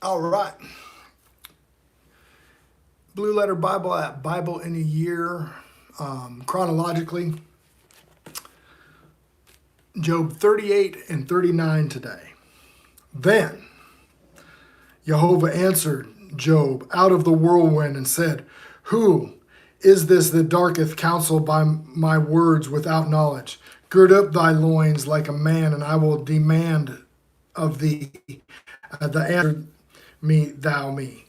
All right. Blue Letter Bible app, Bible in a Year, chronologically. Job 38 and 39 today. Then Jehovah answered Job out of the whirlwind and said, Who is this that darketh counsel by my words without knowledge? Gird up thy loins like a man, and I will demand of thee the answer me.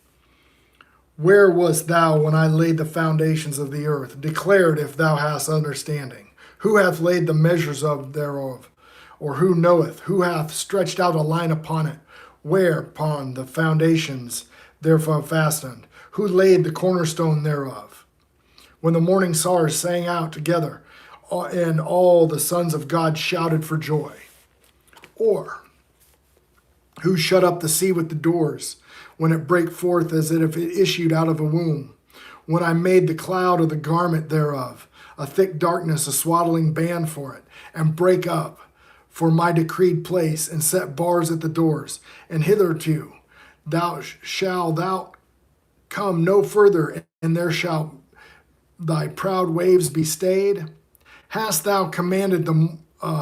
Where wast thou when I laid the foundations of the earth? Declare it if thou hast understanding. Who hath laid the measures of thereof? Or who knoweth? Who hath stretched out a line upon it? Whereupon the foundations therefore fastened? Who laid the cornerstone thereof? When the morning stars sang out together, and all the sons of God shouted for joy. Or who shut up the sea with the doors, when it brake forth as if it issued out of a womb? When I made the cloud of the garment thereof, a thick darkness, a swaddling band for it, and brake up for my decreed place, and set bars at the doors, and hitherto thou come no further, and there shall thy proud waves be stayed? Hast thou commanded the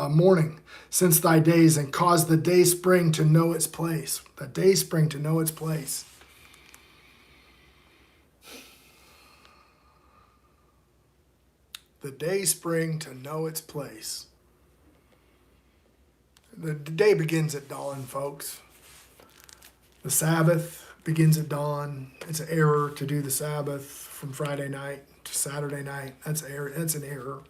morning since thy days, and caused the day spring to know its place? The day spring to know its place. The day spring to know its place. The day begins at dawn, folks. The Sabbath begins at dawn. It's an error to do the Sabbath from Friday night to Saturday night. That's an error.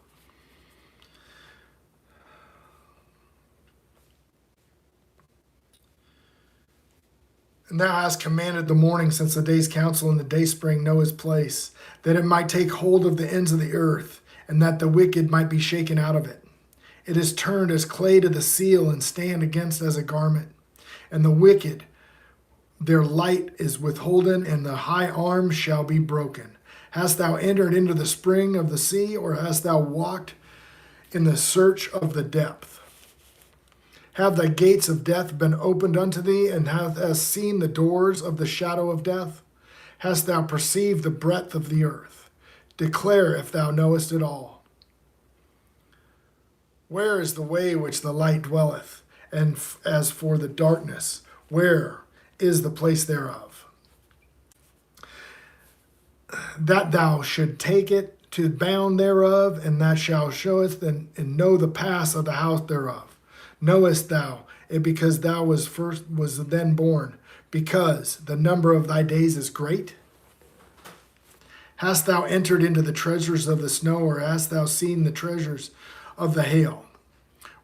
And thou hast commanded the morning since the day's counsel, and the day spring know his place, that it might take hold of the ends of the earth, and that the wicked might be shaken out of it. It is turned as clay to the seal, and stand against as a garment. And the wicked, their light is withholden, and the high arm shall be broken. Hast thou entered into the spring of the sea, or hast thou walked in the search of the depth? Have the gates of death been opened unto thee, and hast seen the doors of the shadow of death? Hast thou perceived the breadth of the earth? Declare if thou knowest it all. Where is the way which the light dwelleth? And as for the darkness, where is the place thereof? That thou should take it to bound thereof, and that shall show us and know the pass of the house thereof. Knowest thou it because thou was then born, because the number of thy days is great? Hast thou entered into the treasures of the snow, or hast thou seen the treasures of the hail,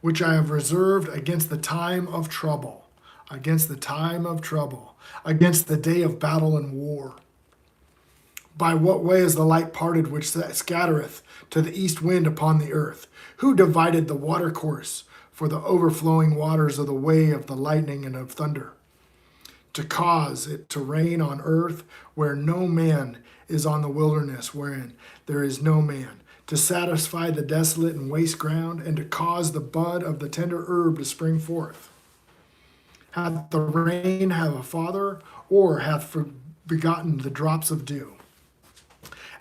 which I have reserved against the time of trouble, against the day of battle and war? By what way is the light parted which scattereth to the east wind upon the earth? Who divided the water course for the overflowing waters of the way of the lightning and of thunder? To cause it to rain on earth where no man is, on the wilderness wherein there is no man, to satisfy the desolate and waste ground, and to cause the bud of the tender herb to spring forth. Hath the rain have a father, or hath begotten the drops of dew?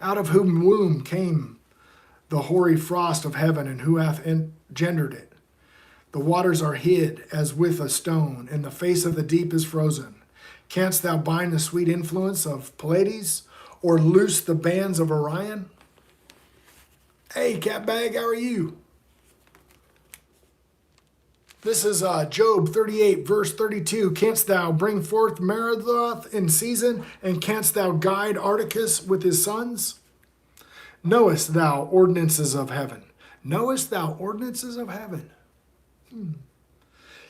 Out of whom womb came the hoary frost of heaven, and who hath engendered it? The waters are hid as with a stone, and the face of the deep is frozen. Canst thou bind the sweet influence of Pleiades, or loose the bands of Orion? Hey, Catbag, how are you? This is Job 38, verse 32. Canst thou bring forth Merodach in season, and canst thou guide Articus with his sons? Knowest thou ordinances of heaven? Knowest thou ordinances of heaven?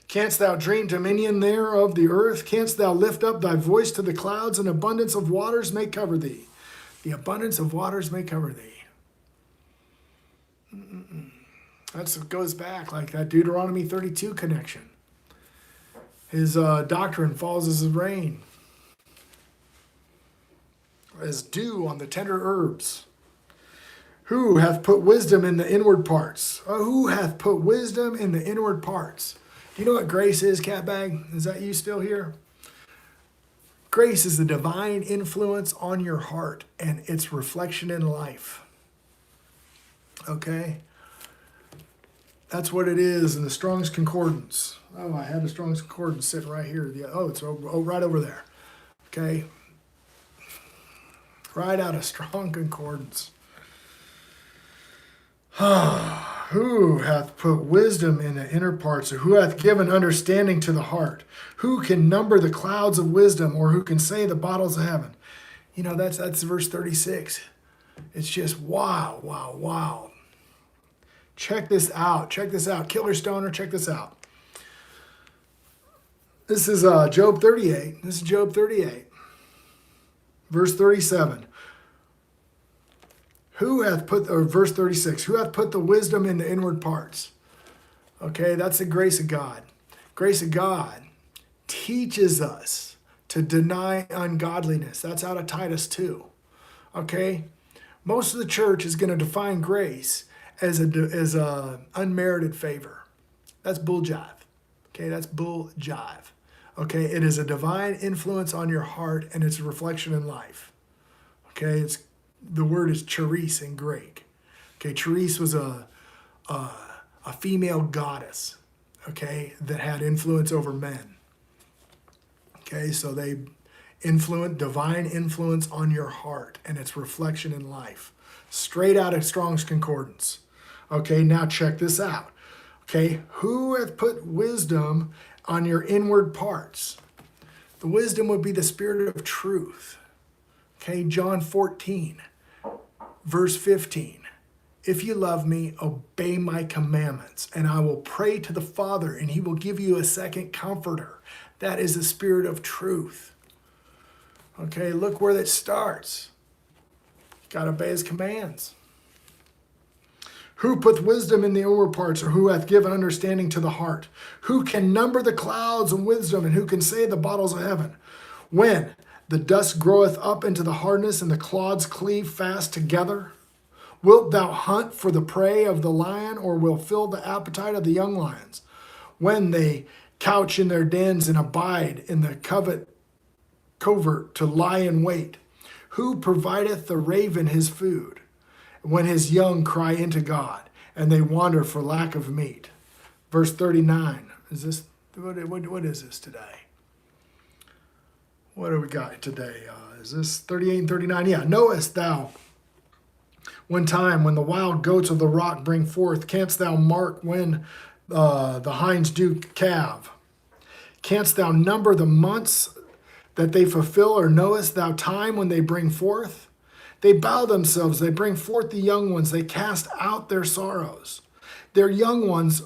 Canst thou dream dominion there of the earth? Canst thou lift up thy voice to the clouds? And abundance of waters may cover thee. The abundance of waters may cover thee. That goes back like that Deuteronomy 32 connection. His doctrine falls as rain, as dew on the tender herbs. Who hath put wisdom in the inward parts? Who hath put wisdom in the inward parts? Do you know what grace is, Catbag? Is that you still here? Grace is the divine influence on your heart and its reflection in life. Okay? That's what it is in the Strong's Concordance. Oh, I had the Strong's Concordance sitting right here. It's right over there. Okay? Right out of Strong Concordance. Who hath put wisdom in the inner parts, or who hath given understanding to the heart? Who can number the clouds of wisdom, or who can say the bottles of heaven? You know, that's verse 36. It's just wow, wow, wow. Check this out. Check this out. Killer Stoner, check this out. This is Job 38. This is Job 38. Verse 37. Verse 36, who hath put the wisdom in the inward parts? Okay, that's the grace of God. Grace of God teaches us to deny ungodliness. That's out of Titus 2. Okay, most of the church is going to define grace as a unmerited favor. That's bull jive. Okay, that's bull jive. Okay, it is a divine influence on your heart and its a reflection in life. Okay, the word is charis in Greek. Okay, charis was a female goddess, okay, that had influence over men. Okay, so they divine influence on your heart and its reflection in life. Straight out of Strong's Concordance. Okay, now check this out. Okay, who hath put wisdom on your inward parts? The wisdom would be the spirit of truth. Okay, John 14. Verse 15, if you love me, obey my commandments, and I will pray to the Father, and he will give you a second comforter. That is the spirit of truth. Okay, look where that starts. Got to obey his commands. Who put wisdom in the inward parts, or who hath given understanding to the heart? Who can number the clouds in wisdom, and who can say the bottles of heaven? When the dust groweth up into the hardness, and the clods cleave fast together. Wilt thou hunt for the prey of the lion, or will fill the appetite of the young lions? When they couch in their dens and abide in the covert to lie in wait. Who provideth the raven his food, when his young cry into God, and they wander for lack of meat? Verse 39. What is this today? What do we got today? Is this 38 and 39? Yeah. Knowest thou one time when the wild goats of the rock bring forth? Canst thou mark when the hinds do calve? Canst thou number the months that they fulfill, or knowest thou time when they bring forth? They bow themselves, they bring forth the young ones, they cast out their sorrows. Their young ones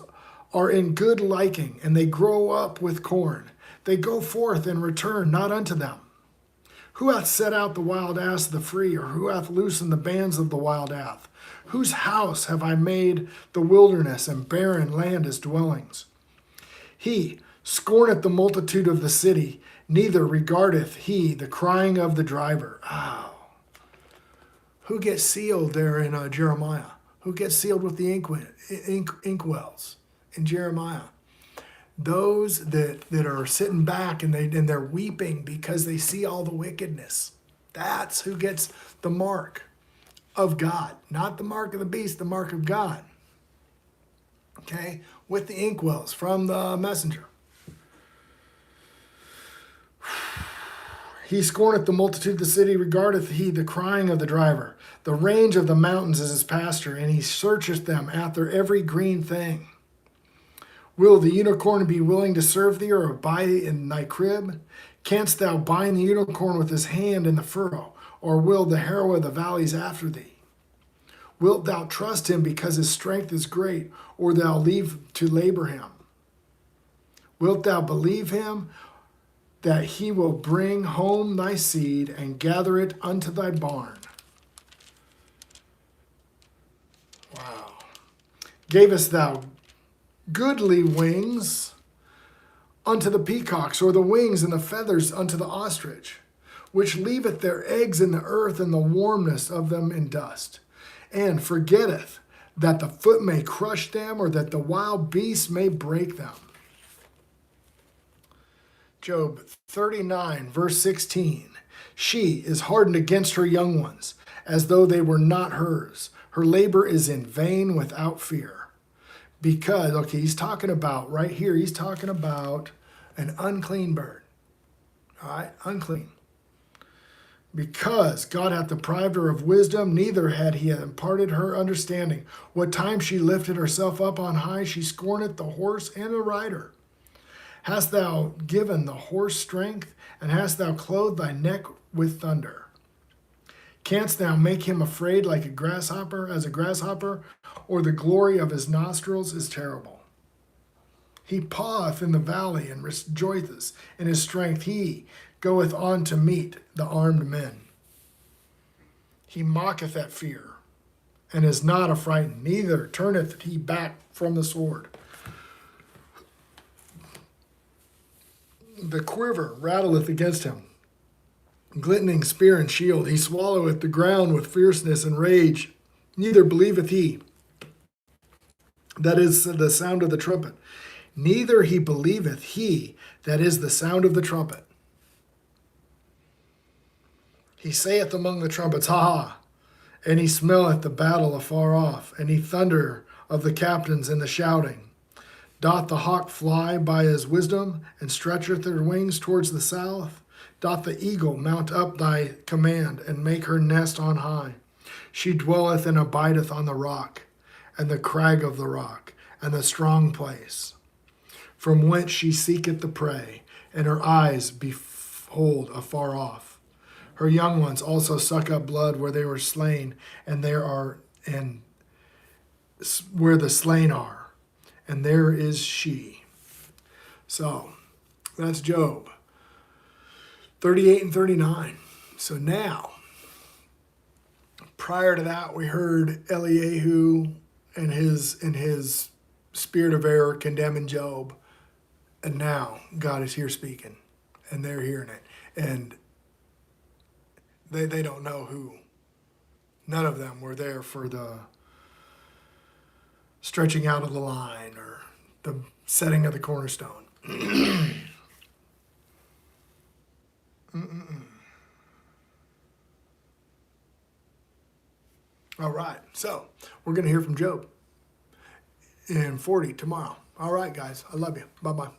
are in good liking, and they grow up with corn. They go forth and return not unto them. Who hath set out the wild ass the free, or who hath loosened the bands of the wild ass? Whose house have I made the wilderness, and barren land as dwellings? He scorneth the multitude of the city, neither regardeth he the crying of the driver. Oh. Who gets sealed there in Jeremiah? Who gets sealed with the inkwells in Jeremiah? Those that are sitting back and they're weeping because they see all the wickedness. That's who gets the mark of God. Not the mark of the beast, the mark of God. Okay? With the inkwells from the messenger. He scorneth the multitude of the city, regardeth he the crying of the driver. The range of the mountains is his pasture, and he searcheth them after every green thing. Will the unicorn be willing to serve thee, or abide in thy crib? Canst thou bind the unicorn with his hand in the furrow, or will the harrow of the valleys after thee? Wilt thou trust him because his strength is great, or thou leave to labor him? Wilt thou believe him that he will bring home thy seed and gather it unto thy barn? Wow. Gavest thou goodly wings unto the peacocks, or the wings and the feathers unto the ostrich, which leaveth their eggs in the earth, and the warmness of them in dust, and forgetteth that the foot may crush them, or that the wild beast may break them? Job 39, verse 16. She is hardened against her young ones, as though they were not hers. Her labor is in vain without fear. Because, okay, he's talking about, right here, he's talking about an unclean bird. All right, unclean. Because God hath deprived her of wisdom, neither had he imparted her understanding. What time she lifted herself up on high, she scorneth the horse and the rider. Hast thou given the horse strength, and hast thou clothed thy neck with thunder? Canst thou make him afraid like a grasshopper, as a grasshopper, or the glory of his nostrils is terrible? He paweth in the valley and rejoiceth in his strength. He goeth on to meet the armed men. He mocketh at fear, and is not affrighted, neither turneth he back from the sword. The quiver rattleth against him, glittering spear and shield. He swalloweth the ground with fierceness and rage, neither believeth he. That is the sound of the trumpet. Neither he believeth he that is the sound of the trumpet. He saith among the trumpets, Ha ha! And he smelleth the battle afar off, and he thunder of the captains and the shouting. Doth the hawk fly by his wisdom, and stretcheth her wings towards the south? Doth the eagle mount up thy command, and make her nest on high? She dwelleth and abideth on the rock, and the crag of the rock, and the strong place, from whence she seeketh the prey, and her eyes behold afar off. Her young ones also suck up blood where they were slain, and where the slain are, and there is she. So that's Job 38 and 39. So now, prior to that, we heard Eliyahu and his spirit of error condemning Job. And now God is here speaking, and they're hearing it. And they don't know who. None of them were there for the stretching out of the line or the setting of the cornerstone. All right, so we're going to hear from Job in 40 tomorrow. All right, guys, I love you. Bye-bye.